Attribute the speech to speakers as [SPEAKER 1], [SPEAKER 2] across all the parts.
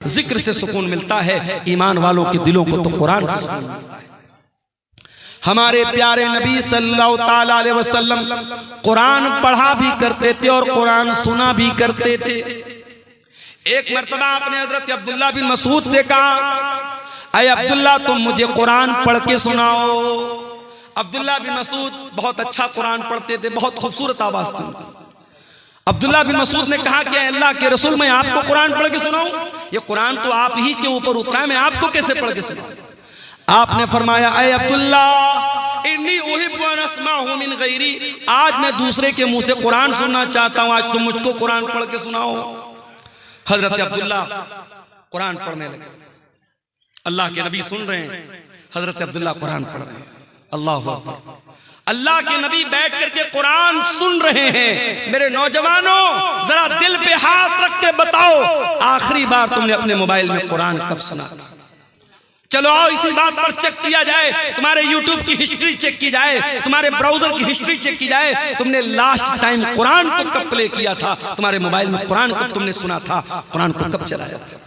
[SPEAKER 1] जिक्र से सुकून मिलता है, ईमान वालों के दिलों को तो कुरान से सुकून मिलता है। हमारे प्यारे नबी सल्लल्लाहु ताला अलैहि वसल्लम कुरान पढ़ा भी करते थे और कुरान सुना भी करते थे। एक मर्तबा आपने हजरत अब्दुल्ला बिन मसूद से कहा, अय अब्दुल्ला तुम मुझे कुरान पढ़ के सुनाओ। अब्दुल्ला बिन मसूद बहुत अच्छा कुरान पढ़ते थे, बहुत खूबसूरत आवाज थी। अब्दुल्ला बिन मसूद ने कहा कि अल्लाह के रसूल मैं आपको कुरान पढ़ के सुनाऊं? ये कुरान तो आप ही के ऊपर उतरा है, मैं आपको कैसे पढ़ के सुनाऊं? आपने फरमाया, अय अब्दुल्ला इन्नी उहिब्बु अन अस्माअहु मिन गैरी, आज मैं दूसरे के मुंह से कुरान सुनना चाहता हूं, आज तुम मुझको कुरान पढ़ के सुनाओ। हजरत अब्दुल्ला कुरान पढ़ने लगे। अल्लाह के नबी सुन रहे हैं, हजरत अब्दुल्ला कुरान पढ़ रहे हैं। अल्लाह अकबर। अल्लाह के नबी बैठ करके कुरान सुन रहे हैं। मेरे नौजवानों जरा दिल पे हाथ रख के बताओ, आखिरी बार तुमने अपने मोबाइल में कुरान कब सुना था? चलो आओ इसी बात पर चेक किया जाए, तुम्हारे YouTube की हिस्ट्री चेक की जाए, तुम्हारे ब्राउजर की हिस्ट्री चेक की जाए। तुमने लास्ट टाइम कुरान को कब प्ले किया था? तुम्हारे मोबाइल में कुरान कब तुमने सुना था? कुरान को कब चलाया था?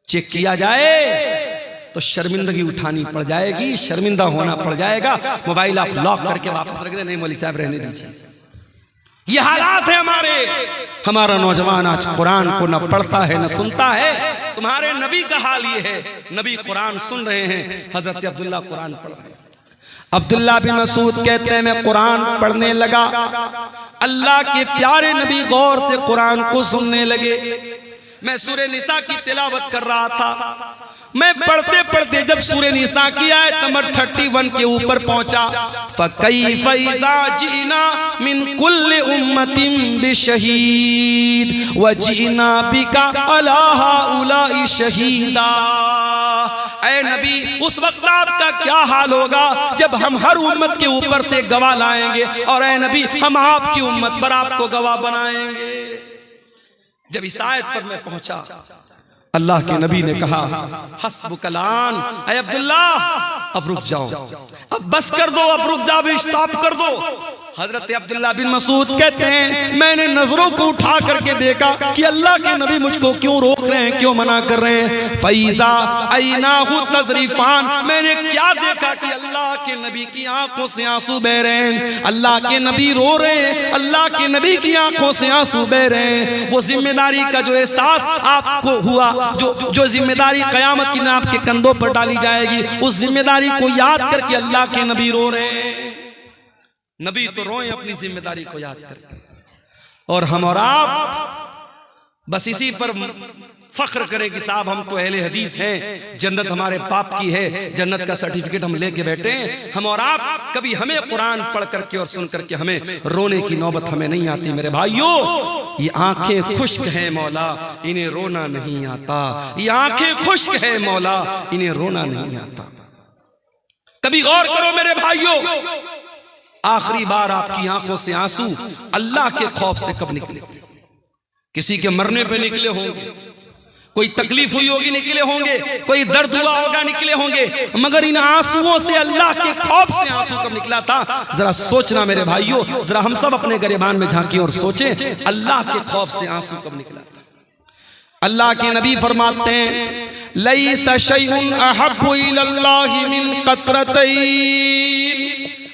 [SPEAKER 1] चेक किया जाए तो शर्मिंदगी उठानी पड़ जाएगी, शर्मिंदा होना पड़ जाएगा। मोबाइल आप लॉक करके वापस रख दे, नहीं मौलवी साहब रहने दीजिए। ये हालात है हमारे। हमारा नौजवान आज कुरान को न पढ़ता है न सुनता है। तुम्हारे नबी का हाल ये है, नबी कुरान सुन रहे हैं, हजरत अब्दुल्ला कुरान पढ़ रहे हैं। अब्दुल्ला बिन मसूद कहते हैं मैं कुरान पढ़ने लगा, अल्लाह के प्यारे नबी गौर से कुरान को सुनने लगे। मैं सूरह निसा की तिलावत कर रहा था। मैं पढ़ते पढ़ते जब सूरह निसा की आयत नंबर 31 के ऊपर पहुंचा, फकैफ़ इज़ा जीना मिन कुल्लि उम्मतिन बिशहीद व जीना बिका अला हाउलाई शहीदा। ऐ नबी उस वक्त आपका क्या हाल होगा जब हम हर उम्मत के ऊपर से गवाह लाएंगे, और ऐ नबी हम आपकी उम्मत पर आपको गवाह बनाएंगे। जब इस आयत पर मैं पहुंचा, अल्लाह के नबी ने कहा, हस्बुकलान, ऐ अब्दुल्ला अब रुक जाओ, अब बस कर दो, अब रुक जाओ, अब स्टॉप कर दो। हजरत अब्दुल्ला बिन मसूद कहते हैं मैंने नजरों को उठा करके देखा कि अल्लाह के नबी मुझको क्यों रोक रहे हैं, क्यों मना कर रहे हैं। फैज़ा ऐनाहु तज़रीफान, मैंने क्या देखा कि अल्लाह के नबी की आंखों से आंसू बह रहे हैं। अल्लाह के नबी रो रहे हैं, अल्लाह के नबी की आंखों से आंसू बह रहे हैं। वो जिम्मेदारी का जो एहसास आपको हुआ, जो जिम्मेदारी कयामत की दिन आपके कंधों पर डाली जाएगी, उस जिम्मेदारी को याद करके अल्लाह के नबी रो रहे हैं। नबी तो रोए अपनी जिम्मेदारी को याद करके, और हम और आप बस इसी पर फख्र करें कि साहब हम तो अहले हदीस हैं, जन्नत हमारे बाप की है, जन्नत का सर्टिफिकेट हम लेके बैठे हैं। हम और आप कभी हमें कुरान पढ़ करके और सुन करके हमें रोने की नौबत हमें नहीं आती। मेरे भाइयों, ये आंखें खुश्क हैं मौला, इन्हें रोना नहीं आता। ये आंखें खुश्क हैं मौला, इन्हें रोना नहीं आता। कभी गौर करो मेरे भाइयों, आखिरी बार आपकी आंखों से आंसू अल्लाह के खौफ से कब निकले? किसी के मरने पे निकले होंगे, कोई तकलीफ हुई होगी निकले होंगे, कोई दर्द हुआ होगा निकले होंगे, मगर इन आंसुओं से अल्लाह के खौफ से आंसू कब निकला था? जरा सोचना मेरे भाइयों, जरा हम सब अपने गिरबान में झांकी और सोचें, अल्लाह के खौफ से आंसू कब निकला था? अल्लाह के नबी फरमाते हैं, लैसा शैउन अहब्बु इलल्लाहि मिन क़त्रतैन,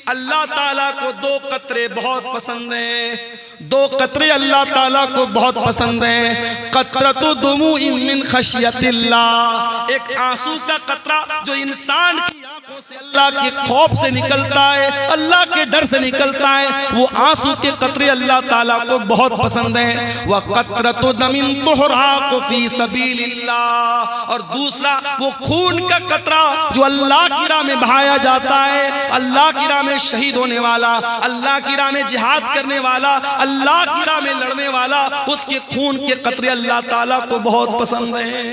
[SPEAKER 1] अल्लाह ताला को दो कतरे बहुत पसंद हैं। दो कतरे अल्लाह ताला को बहुत पसंद हैं। कतरतु दुमूइन मिन खशियतिल्लाह, एक आंसू का कतरा जो इंसान की आंखों से अल्लाह के खौफ से निकलता है, अल्लाह के डर से निकलता है, वो आंसू के कतरे अल्लाह ताला को बहुत पसंद हैं। व कतरतु दमिन तुहराक़ु फी सबीलिल्लाह, और दूसरा वो खून का कतरा जो अल्लाह की राह में बहाया जाता है, अल्लाह की राह में शहीद होने वाला, अल्लाह की राह में जिहाद करने वाला, अल्लाह की राह में लड़ने वाला, उसके खून के कतरे अल्लाह ताला को बहुत पसंद हैं।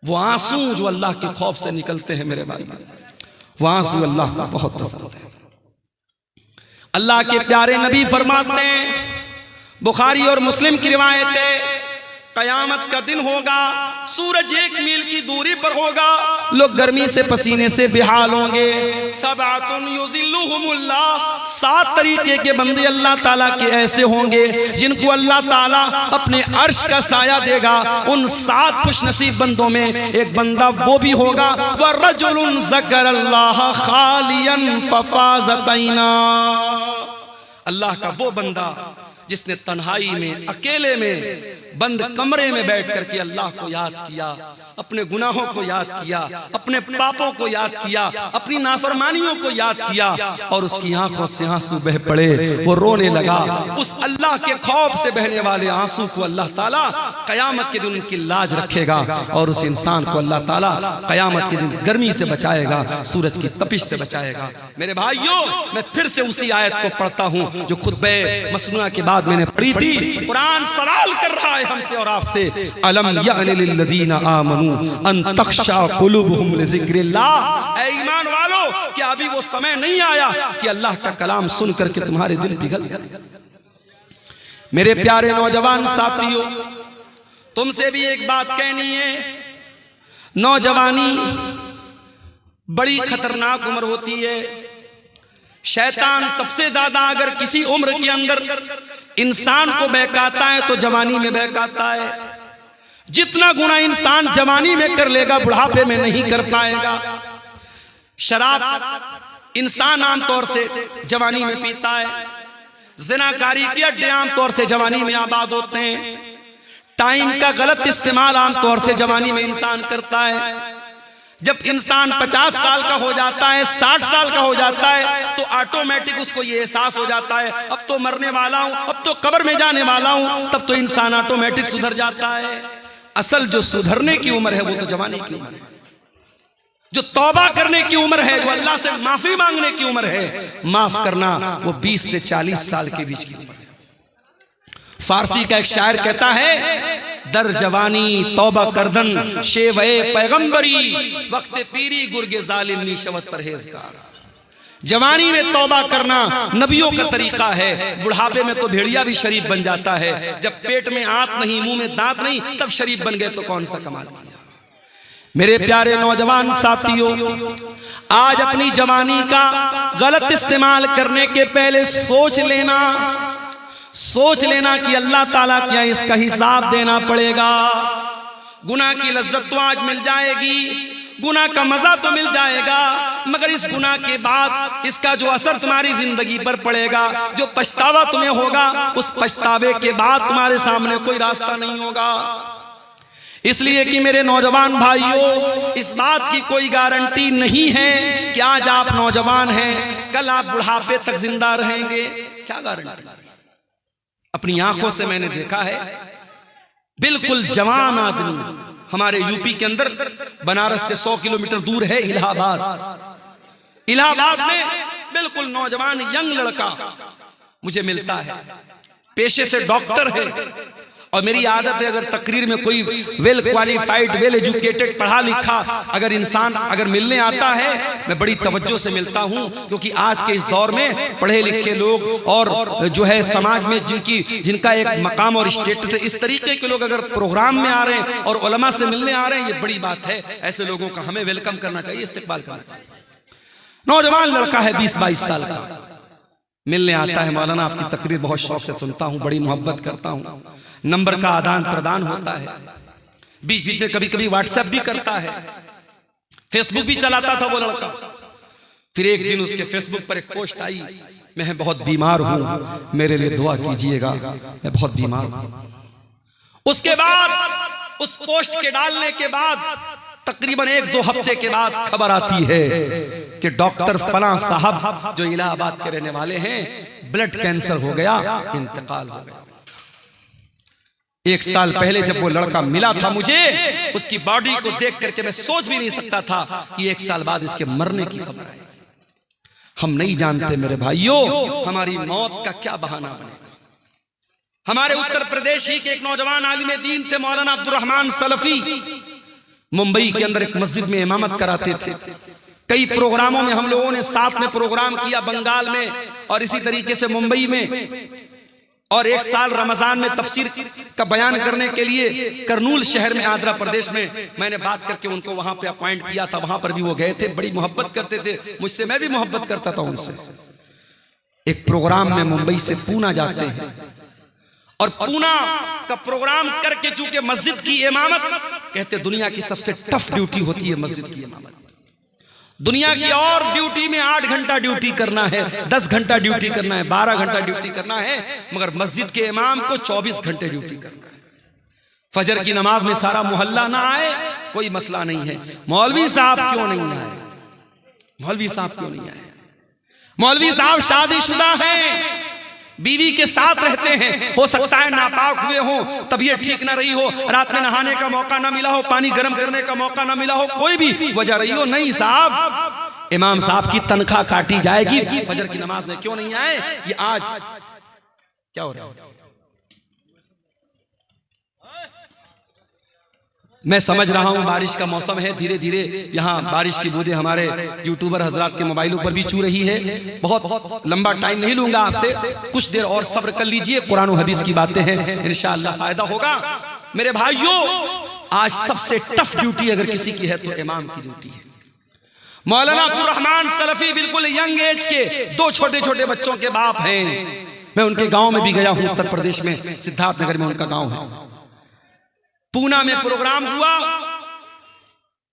[SPEAKER 1] वो आंसू जो अल्लाह के खौफ से निकलते हैं मेरे भाई, वो आंसू अल्लाह को बहुत पसंद है। अल्लाह के प्यारे नबी फरमाते हैं, बुखारी और मुस्लिम की रिवायत है, कयामत का दिन होगा, सूरज 1 मील की दूरी पर होगा, लोग गर्मी से पसीने से बेहाल होंगे। सबअतुन युज़िल्लुहुमुल्लाह, 7 तरीके के बंदे अल्लाह ताला के ऐसे होंगे जिनको अल्लाह ताला अपने अर्श का साया देगा। उन 7 खुशनसीब बंदों में एक बंदा वो भी होगा, वरजुलुन ज़करल्लाह खालियन फफाज़त ऐना, अल्लाह का वो बंदा जिसने तन्हाई में, अकेले में, बंद कमरे में बैठ करके अल्लाह को याद किया, अपने गुनाहों को याद किया, अपने पापों को याद किया, अपनी नाफरमानियों को याद किया और उसकी आंखों से आंसू बह पड़े, वो रोने लगा। उस अल्लाह के खौफ से बहने वाले आंसू को अल्लाह ताला कयामत के दिन उनकी लाज रखेगा और उस इंसान को अल्लाह ताला कयामत के दिन गर्मी से बचाएगा, सूरज की तपिश से बचाएगा। मेरे भाइयों, मैं फिर से उसी आयत को पढ़ता हूँ जो खुतबे मसनूआ के बाद मैंने पढ़ी थी। कुरान सवाल कर रहा है हमसे और आपसे, अलम यअनि लिल्लज़ीना आमनू अन तख्शा कुलूबुहुम लिज़िक्रिल्लाह, ऐ ईमान वालों, क्या अभी वो समय नहीं आया कि अल्लाह का कलाम सुन करके तुम्हारे दिल पिघल जाए। मेरे प्यारे नौजवान साथियों, तुमसे भी एक बात कहनी है, नौजवानी बड़ी खतरनाक उम्र होती है। शैतान सबसे ज्यादा अगर किसी उम्र के अंदर इंसान को बहकाता है तो जवानी में बहकाता है। जितना गुना इंसान जवानी में कर लेगा बुढ़ापे में नहीं कर पाएगा। शराब इंसान आमतौर से जवानी में पीता है, ज़िनाकारी के अड्डे आमतौर से जवानी में आबाद होते हैं, टाइम का गलत इस्तेमाल आमतौर से जवानी में इंसान करता है। जब इंसान 50 साल का हो जाता है, 60 साल का हो जाता है, तो ऑटोमेटिक उसको ये एहसास हो जाता है अब तो मरने वाला हूं, अब तो कब्र में जाने वाला हूं, तब तो इंसान ऑटोमेटिक सुधर जाता है। असल जो सुधरने की उम्र है वो तो जवानी की उम्र है, जो तौबा करने की उम्र है, जो अल्लाह से माफी मांगने की उम्र है, माफ करना, वो 20 से 40 साल के बीच की उम्र है। फारसी का एक शायर कहता है, दर जवानी तौबा करदन शेवे पैगंबरी, वक्त पीरी गुर्गे जालिम शवत परहेजगार। जवानी में तौबा करना नबियों का तरीका है, बुढ़ापे में तो भेड़िया भी शरीफ बन जाता है। जब पेट में आंत नहीं, मुंह में दांत नहीं, तब शरीफ बन गए तो कौन सा कमाल किया। मेरे प्यारे नौजवान साथियों, आज अपनी जवानी का गलत इस्तेमाल करने के पहले सोच लेना कि अल्लाह ताला क्या इसका हिसाब देना पड़ेगा। गुनाह की लज्जत तो आज मिल जाएगी, गुनाह का मजा तो मिल जाएगा, मगर इस गुनाह के बाद इसका जो असर तुम्हारी जिंदगी पर पड़ेगा, जो पछतावा तुम्हें होगा, उस पछतावे के बाद तुम्हारे सामने कोई रास्ता नहीं होगा। इसलिए कि मेरे नौजवान भाइयों, इस बात की कोई गारंटी नहीं है कि आज आप नौजवान हैं, कल आप बुढ़ापे तक जिंदा रहेंगे। क्या गारंटी? अपनी आंखों से मैंने देखा है, बिल्कुल जवान आदमी, हमारे यूपी के अंदर बनारस से 100 किलोमीटर दूर है इलाहाबाद। इलाहाबाद में बिल्कुल नौजवान यंग लड़का मुझे मिलता है, पेशे से डॉक्टर है, और मेरी आदत है अगर तकरीर में कोई वेल क्वालिफाइड, वेल एजुकेटेड, पढ़ा लिखा अगर इंसान अगर मिलने आता है, मैं बड़ी तवज्जो से मिलता हूं, क्योंकि आज के इस दौर में पढ़े लिखे लोग और जो है समाज में जिनका एक मकाम और स्टेटस है, इस तरीके के लोग अगर प्रोग्राम में आ रहे हैं और उलमा से मिलने आ रहे हैं, ये बड़ी बात है। ऐसे लोगों का हमें वेलकम करना चाहिए, इस्तेकबाल करना चाहिए। नौजवान लड़का है 20-22 साल का, मिलने आता है, मौलाना आपकी तकरीर बहुत शौक से सुनता हूं, बड़ी मोहब्बत करता हूं, नंबर का आदान प्रदान होता है, बीच बीच में कभी कभी व्हाट्सएप भी करता है, फेसबुक भी चलाता था वो लड़का। फिर एक दिन उसके फेसबुक पर एक पोस्ट आई, मैं बहुत बीमार हूं, मेरे लिए दुआ कीजिएगा, मैं बहुत बीमार हूं। उसके बाद उस पोस्ट के डालने के बाद तकरीबन 1-2 हफ्ते के बाद खबर आती है कि डॉक्टर फलां साहब जो इलाहाबाद के रहने वाले हैं, ब्लड कैंसर हो गया, इंतकाल हो गया। 1 साल पहले जब वो लड़का मिला था मुझे, उसकी बॉडी को देख करके मैं सोच भी नहीं सकता था कि 1 साल बाद इसके मरने की खबर आई। हम नहीं जानते मेरे भाइयों हमारी मौत का क्या बहाना बनेगा। हमारे उत्तर प्रदेश ही के एक नौजवान आलिम दीन थे, मौलाना अब्दुल रहमान सलफी, मुंबई के अंदर एक मस्जिद में इमामत कराते थे। कई प्रोग्रामों में हम लोगों ने साथ में प्रोग्राम किया, बंगाल में और इसी तरीके से मुंबई में। और एक साल रमजान में तफसीर का बयान करने के लिए करनूल शहर में आंध्र प्रदेश में मैंने बात करके उनको वहां पे अपॉइंट किया था। वहां पर भी वो गए थे, बड़ी मोहब्बत करते थे मुझसे, मैं भी मोहब्बत करता था उनसे। एक प्रोग्राम में मुंबई से पूना जाते हैं और पूना का प्रोग्राम करके चूंकि मस्जिद की इमामत, कहते दुनिया की सबसे टफ ड्यूटी होती है मस्जिद की इमामत। दुनिया की और ड्यूटी में 8 घंटा ड्यूटी करना है, 10 घंटा ड्यूटी करना है, 12 घंटा ड्यूटी करना है, मगर मस्जिद के इमाम को 24 घंटे ड्यूटी करना है। फजर की नमाज में सारा मोहल्ला ना आए कोई मसला नहीं है, मौलवी साहब क्यों नहीं आए, मौलवी साहब क्यों नहीं आए, मौलवी साहब शादीशुदा हैं, बीवी के साथ रहते हैं, हो सकता है नापाक हुए हो, तबीयत ठीक ना रही हो, रात में नहाने का मौका ना मिला हो, पानी गर्म करने का मौका ना मिला हो, कोई भी वजह रही हो, नहीं साहब इमाम साहब की तनख्वाह काटी जाएगी, फजर की नमाज में क्यों नहीं आए। ये आज क्या हो रहा है, मैं समझ रहा हूं बारिश का मौसम है, धीरे धीरे यहाँ बारिश की बूंदें हमारे यूट्यूबर हजरात के मोबाइलों पर भी छू रही है। बहुत लंबा टाइम नहीं लूंगा आपसे, कुछ देर और सब्र कर लीजिए, कुरान और हदीस की बातें हैं, इंशाअल्लाह फायदा होगा। मेरे भाइयों, आज सबसे टफ ड्यूटी अगर किसी की है तो इमाम की ड्यूटी है। मौलाना अब्दुल रहमान सलफी बिल्कुल यंग एज के 2 छोटे छोटे बच्चों के बाप हैं। मैं उनके गांव में भी गया हूं, उत्तर प्रदेश में सिद्धार्थनगर में उनका गांव है। पूना में प्रोग्राम हुआ,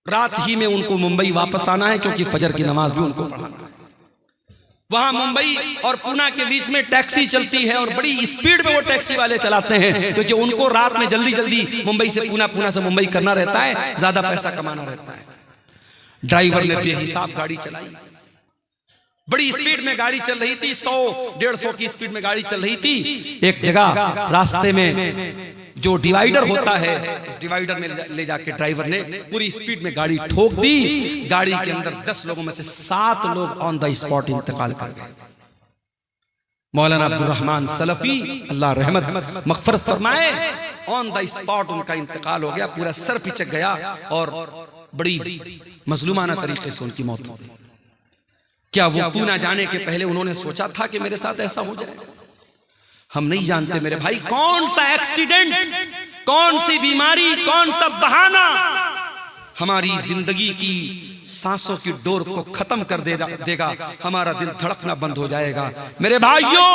[SPEAKER 1] रात ही में उनको मुंबई वापस आना है क्योंकि फजर की नमाज भी उनको पढ़ाना है। वहां मुंबई और पूना के बीच में टैक्सी चलती है और बड़ी स्पीड में वो टैक्सी वाले चलाते हैं क्योंकि उनको रात में जल्दी जल्दी मुंबई से पूना, पूना से मुंबई करना रहता है, ज्यादा पैसा कमाना रहता है। ड्राइवर ने बेहिसाब गाड़ी चलाई, बड़ी स्पीड में गाड़ी चल रही थी, 100-150 की स्पीड में गाड़ी चल रही थी। एक जगह रास्ते में जो डिवाइडर होता है, उस डिवाइडर में ले जाके ड्राइवर ने पूरी स्पीड में गाड़ी ठोक दी। गाड़ी के अंदर 10 लोगों में से 7 लोग ऑन द स्पॉट इंतकाल कर गए। मौलाना अब्दुल रहमान सलफी, अल्लाह रहमत मगफरत फरमाए, ऑन द स्पॉट उनका इंतकाल हो गया, पूरा सर पिचक गया और बड़ी मजलूमाना तरीके से उनकी मौत हो गई। क्या वो पूना जाने के पहले उन्होंने सोचा था कि मेरे साथ ऐसा हो जाएगा? हम नहीं जानते मेरे भाई, कौन सा एक्सीडेंट, कौन सी बीमारी, कौन सा बहाना हमारी जिंदगी की सांसों की डोर को खत्म कर देगा, हमारा दिल धड़कना बंद हो जाएगा। मेरे भाइयों,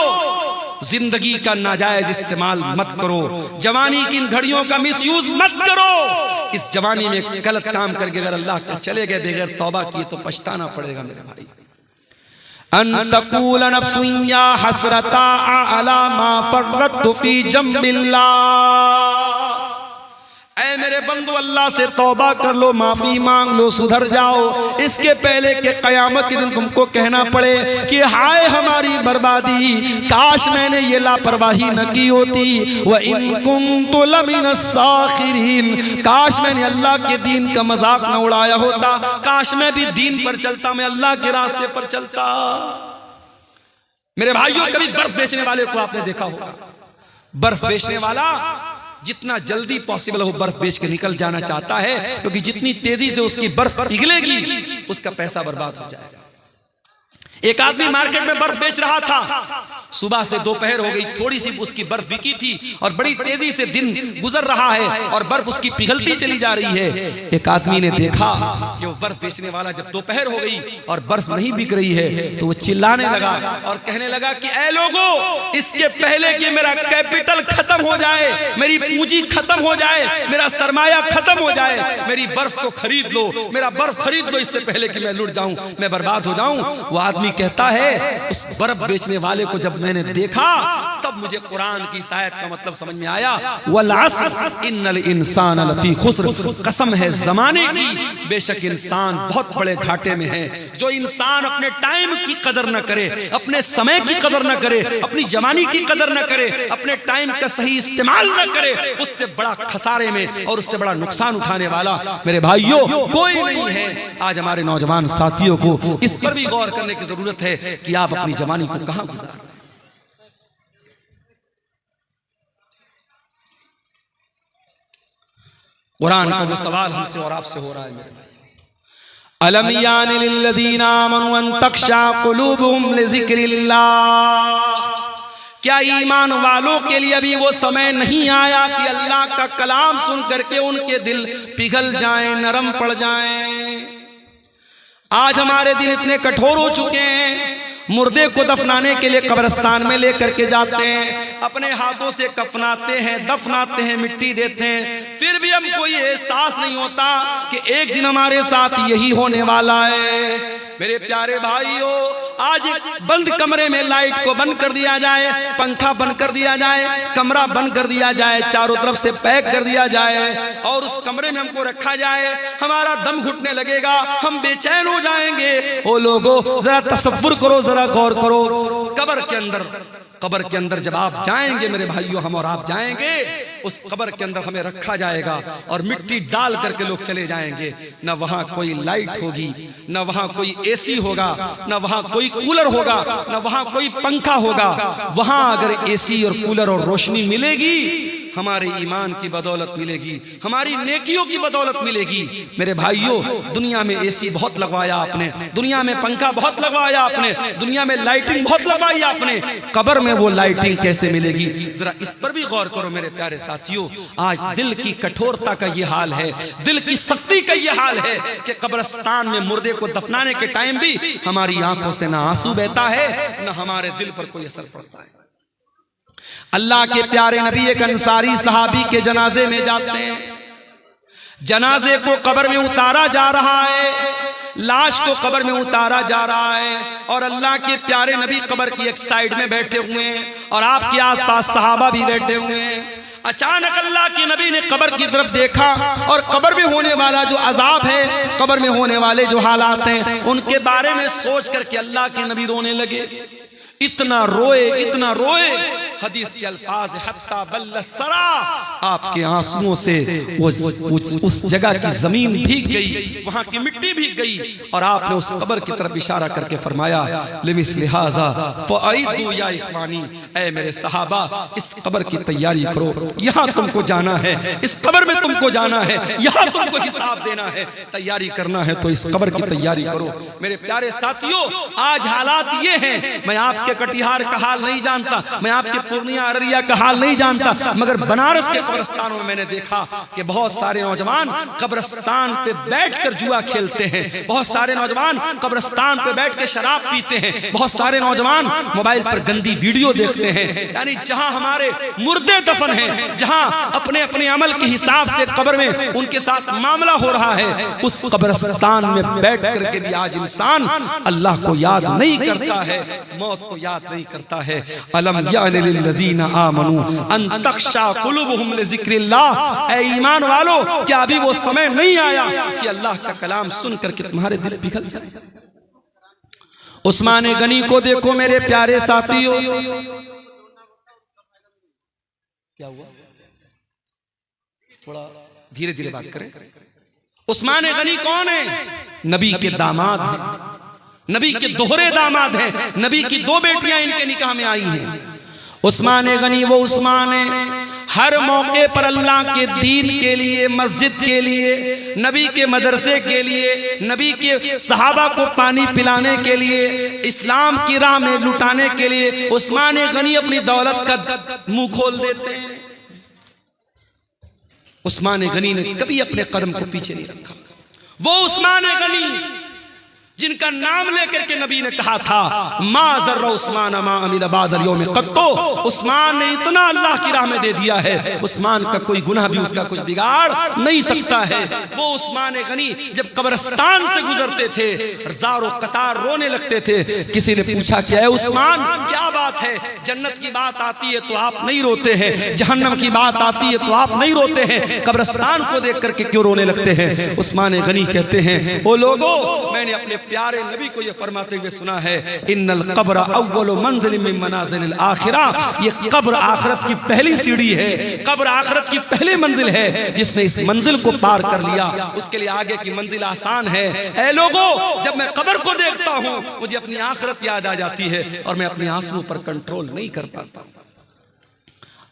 [SPEAKER 1] जिंदगी का नाजायज इस्तेमाल मत करो, जवानी की इन घड़ियों का मिसयूज मत करो। इस जवानी में गलत काम करके अगर अल्लाह के चले गए बगैर तौबा किए तो पछताना पड़ेगा मेरे भाई। अन्तकुल नफ्सुन या हसरता अला मा फर्रतु फी जंबिल्लाह। ऐ मेरे बंदो, अल्लाह से तौबा कर लो, माफी मांग लो, सुधर जाओ, इसके पहले कि कयामत के दिन तुमको कहना पड़े कि हाय हमारी बर्बादी, काश मैंने ये लापरवाही न की होती। व इन कुन्तु लमिनस साखिरीन, काश मैंने अल्लाह के दीन का मजाक न उड़ाया होता, काश मैं भी दीन पर चलता, मैं अल्लाह के रास्ते पर चलता। मेरे भाइयों, कभी बर्फ बेचने वाले को आपने देखा होगा, बर्फ बेचने वाला जितना जल्दी पॉसिबल हो बर्फ बेच के निकल जाना चाहता है, क्योंकि जितनी तेजी से उसकी बर्फ पिघलेगी उसका पैसा बर्बाद हो जाएगा। एक आदमी मार्केट में बर्फ बेच रहा था, सुबह से दोपहर हो गई, थोड़ी सी उसकी बर्फ बिकी थी और बड़ी तेजी से दिन गुजर रहा है और बर्फ उसकी पिघलती चली जा रही है। एक आदमी ने देखा कि वो बर्फ बेचने वाला, जब दोपहर हो गई और बर्फ नहीं बिक रही है तो वो चिल्लाने लगा और कहने लगा कि ऐ लोगो, इसके पहले कि मेरा कैपिटल खत्म हो जाए, मेरी पूंजी खत्म हो जाए, मेरा सरमाया खत्म हो जाए, मेरी बर्फ को खरीद लो, मेरा बर्फ खरीद लो, इससे पहले कि मैं लुट जाऊं, मैं बर्बाद हो जाऊं। वो आदमी कहता है, उस बर्फ बेचने वाले को जब मैंने देखा तब मुझे कुरान की आयत का मतलब समझ में आया, वल अस्र इन्नल इंसान लफी खुस्र, कसम है जमाने की, बेशक इंसान बहुत बड़े घाटे में है। जो इंसान अपने टाइम की कदर न करे, अपने समय की कदर न करे, अपनी जवानी की कदर न करे, अपने टाइम का सही इस्तेमाल न करे, उससे बड़ा खसारे में और उससे बड़ा नुकसान उठाने वाला मेरे भाइयों कोई नहीं है। आज हमारे नौजवान साथियों को इस पर भी गौर करने की जरूरत है कि आप अपनी जवानी को कहां गुजारें। कुरान का वो सवाल हमसे और आपसे हो रहा है मेरे भाई, अलम यानि लिल्लज़ीना आमनू अन तख्शा कुलूबुहुम लिज़िक्रिल्लाह, क्या ईमान वालों के लिए अभी वो समय नहीं आया कि अल्लाह का कलाम सुन करके उनके दिल पिघल जाएं, नरम पड़ जाएं? आज हमारे दिल इतने कठोर हो चुके हैं, मुर्दे को दफनाने के लिए कब्रिस्तान में लेकर के जाते हैं, अपने हाथों से कफनाते हैं, दफनाते हैं, मिट्टी देते हैं, फिर भी हमको ये एहसास नहीं होता कि एक दिन हमारे साथ यही होने वाला है। मेरे प्यारे भाइयों, आज बंद कमरे में लाइट को बंद कर दिया जाए, पंखा बंद कर दिया जाए, कमरा बंद कर दिया जाए, चारों तरफ से पैक कर दिया जाए और उस कमरे में हमको रखा जाए, हमारा दम घुटने लगेगा, हम बेचैन हो जाएंगे। ओ लोगों, जरा तसव्वुर करो, जरा गौर करो, कब्र के अंदर जब आप जाएंगे मेरे भाइयों, हम और आप जाएंगे, उस कब्र के अंदर हमें रखा जाएगा और मिट्टी डाल करके लोग चले जाएंगे। न वहां कोई लाइट होगी, न वहां कोई एसी होगा, न वहां कोई कूलर होगा, न वहां कोई पंखा होगा। वहां अगर एसी और कूलर और रोशनी मिलेगी, हमारे ईमान की बदौलत मिलेगी, हमारी नेकियों की बदौलत मिलेगी। मेरे भाइयों, दुनिया में एसी बहुत लगवाया आपने, दुनिया में पंखा बहुत लगवाया आपने, दुनिया में लाइटिंग बहुत लगवाई आपने, कब्र में वो लाइटिंग कैसे मिलेगी? जरा इस पर भी गौर करो मेरे प्यारे साथियों। आज दिल की कठोरता का ये हाल है, दिल की सख्ती का ये हाल है कि कब्रिस्तान में मुर्दे को दफनाने के टाइम भी हमारी आंखों से ना आंसू बहता है, न हमारे दिल पर कोई असर पड़ता है। अल्लाह के प्यारे नबी एक अंसारी सहाबी के जनाजे में जाते हैं, जनाजे को कब्र में उतारा जा रहा है, लाश को कब्र में उतारा जा रहा है और अल्लाह के प्यारे नबी कब्र की एक साइड में बैठे हुए हैं और आपके आसपास सहाबा भी बैठे हुए हैं। अचानक अल्लाह के नबी ने कब्र की तरफ देखा और कब्र में होने वाला जो अजाब है, कब्र में होने वाले जो हालात हैं, उनके बारे में सोच करके अल्लाह के नबी रोने लगे। इतना रोए, हदीस के अल्फाज हत्ता बल्ल सरा, आपके आंसुओं से उस जगह की जमीन भीग गई, वहां की मिट्टी भीग गई और आपने उस कब्र की तरफ इशारा करके फरमाया, लिमिस्लि हाज़ा फ़अइदू या इख़वानी, ऐ मेरे सहाबा, इस कब्र की तैयारी करो, यहाँ तुमको जाना है, इस कब्र में तुमको जाना है, यहाँ तुमको हिसाब देना है, तैयारी करना है तो इस कब्र की तैयारी करो। मेरे प्यारे साथियों, आज हालात ये हैं, मैं आपके कटिहार का हाल नहीं जानता, मैं आपके पूर्णिया अररिया का हाल नहीं जानता, मगर बनारस के कब्रिस्तानों में मैंने देखा कि बहुत सारे नौजवान कब्रिस्तान पे बैठकर जुआ खेलते हैं, बहुत सारे नौजवान कब्रिस्तान पे बैठ के शराब पीते हैं, बहुत सारे नौजवान मोबाइल पर गंदी वीडियो देखते हैं। यानी जहां हमारे मुर्दे दफन हैं, जहां अपने अपने अमल के हिसाब से कब्र में उनके साथ मामला हो रहा है, उस कब्रिस्तान में बैठ करके भी आज इंसान अल्लाह को याद नहीं करता है, मौत को याद नहीं करता है। अलम यानि लिल्लज़ीना आमनू अन तख्शा कुलूबुहुम लिज़िक्रिल्लाह, ऐ ईमान वालों, क्या अभी वो समय नहीं आया कि अल्लाह का कलाम सुन करके तुम्हारे दिल पिघल जाए? उस्मान गनी को देखो मेरे प्यारे साथियों, क्या हुआ? थोड़ा धीरे धीरे बात करें। उस्मान गनी कौन है? नबी के दामाद हैं, नबी के दोहरे दामाद हैं, नबी की दो बेटियां इनके निकाह में आई हैं। उस्मान गनी वो उस्मान है, हर मौके पर अल्लाह के दीन के लिए, मस्जिद के लिए, नबी के मदरसे के लिए, नबी के सहाबा को पानी पिलाने के लिए, इस्लाम की राह में लुटाने के लिए उस्मान गनी अपनी दौलत का मुंह खोल देते हैं। उस्मान गनी ने कभी अपने कदम को पीछे नहीं रखा। वो उस्मान गनी जिनका नाम लेकर के नबी ने कहा था, मा ज़र्रा उस्मान मा अमिल बादल यौम क़त्तो, उस्मान ने इतना अल्लाह की राह में दे दिया है, उस्मान का कोई गुनाह भी उसका कुछ बिगाड़ नहीं सकता है। वो उस्मान गनी जब कब्रिस्तान से गुजरते थे, ज़ारो कतार रोने लगते थे। किसी ने पूछा कि ऐ उस्मान, क्या बात है, जन्नत की बात आती है तो आप नहीं रोते हैं, जहन्नम की बात आती है तो आप नहीं रोते हैं, कब्रिस्तान को देख करके क्यों रोने लगते हैं? उस्मान गनी कहते हैं, ओ लोगों, मैंने अपने प्यारे नबी को ये फरमाते हुए सुना है, इन्नल कब्र अव्वलु मंजिल मिन मनाजिलिल आखिरह, ये कब्र आखिरत की पहली सीढ़ी है, कब्र आखिरत की पहली मंजिल है। जिसने इस मंजिल को पार कर लिया उसके लिए आगे की मंजिल आसान है। ऐ लोगों, जब मैं कब्र को देखता हूं मुझे अपनी आखिरत याद आ जाती है और मैं अपने आंसुओं पर कंट्रोल नहीं कर पाता।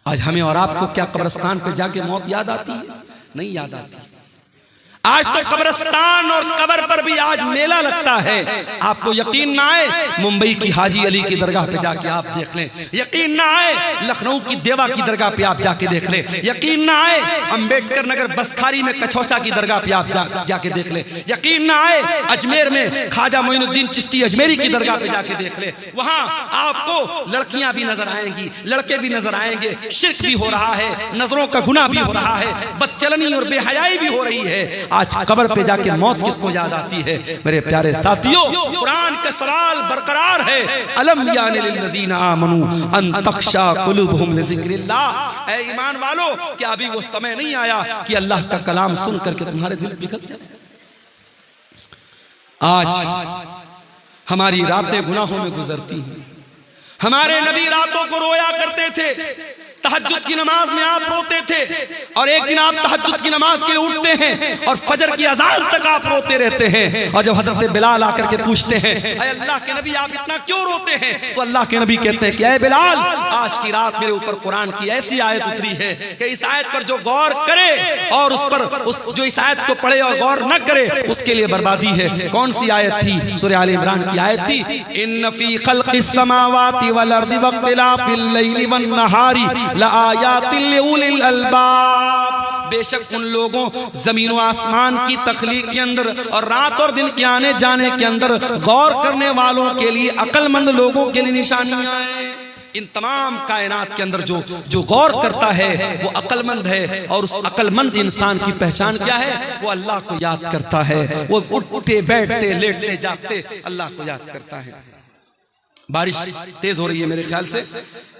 [SPEAKER 1] आज हमें और आपको क्या कब्रिस्तान पे जाके मौत याद आती है? नहीं याद आती। आज तो कब्रिस्तान और कब्र पर भी आज मेला लगता है। आपको यकीन ना आए, मुंबई की हाजी अली की दरगाह पे जाके आप देख लें। यकीन ना आए, लखनऊ की देवा की दरगाह पे आप जाके देख लें। यकीन ना आए, अंबेडकर नगर बसखारी में कछौसा की दरगाह पे आप जाके देख लें। यकीन ना आए, अजमेर में ख्वाजा मोइनुद्दीन चिश्ती अजमेरी की दरगाह पे जाके देख लें। वहां आपको लड़कियां भी नजर आएंगी, लड़के भी नजर आएंगे, शिर्क भी हो रहा है, नजरों का गुनाह भी हो रहा है, बदचलनी और बेहयाई भी हो रही है। आज कब्र पे जाके मौत किसको याद आती है? मेरे प्यारे साथियों, कुरान का सवाल बरकरार है, अलम यानि लिल्लज़ीना आमनू अन तख्शा कुलूबुहुम लिज़िक्रिल्लाह। ऐ ईमान वालों, क्या अभी वो समय नहीं आया कि अल्लाह का कलाम सुन करके तुम्हारे दिल पिघल जाए? आज हमारी रातें गुनाहों में गुजरती हैं। हमारे नबी रातों को रोया करते थे, तहज्जुद की नमाज में आप रोते थे, और एक दिन आप तहज्जुद की नमाज के लिए उठते हैं और फजर की अजान तक आप रोते रहते हैं। और जब हजरत बिलाल आकर के पूछते हैं, अरे अल्लाह के नबी आप इतना क्यों रोते हैं? तो अल्लाह के नबी कहते हैं कि अरे बिलाल, आज की रात मेरे ऊपर कुरान की ऐसी आयत उतरी है कि इस आयत पर जो गौर करे और जो इस आयत को पढ़े और गौर न करे, उसके लिए बर्बादी है। कौन सी आयत थी? सूरह आले इमरान की आयत थी, इन्न फी खल्क़िस समावाति वल अर्दि वख्तिलाफिल लैली वन नहारी लआयातिल लिउलिल अलबाब। बेशक उन लोगों, जमीन व आसमान की तख्लीक के अंदर और रात और दिन के आने जाने के अंदर गौर करने वालों के लिए, अक्लमंद लोगों के लिए निशानियां हैं। इन तमाम कायनात के अंदर जो गौर करता है वो अक्लमंद है, और उस अक्लमंद इंसान की पहचान क्या है? वो अल्लाह को याद करता है। वो उठते बैठते लेटते जागते अल्लाह को याद करता है। बारिश तेज हो रही है मेरे ख्याल से।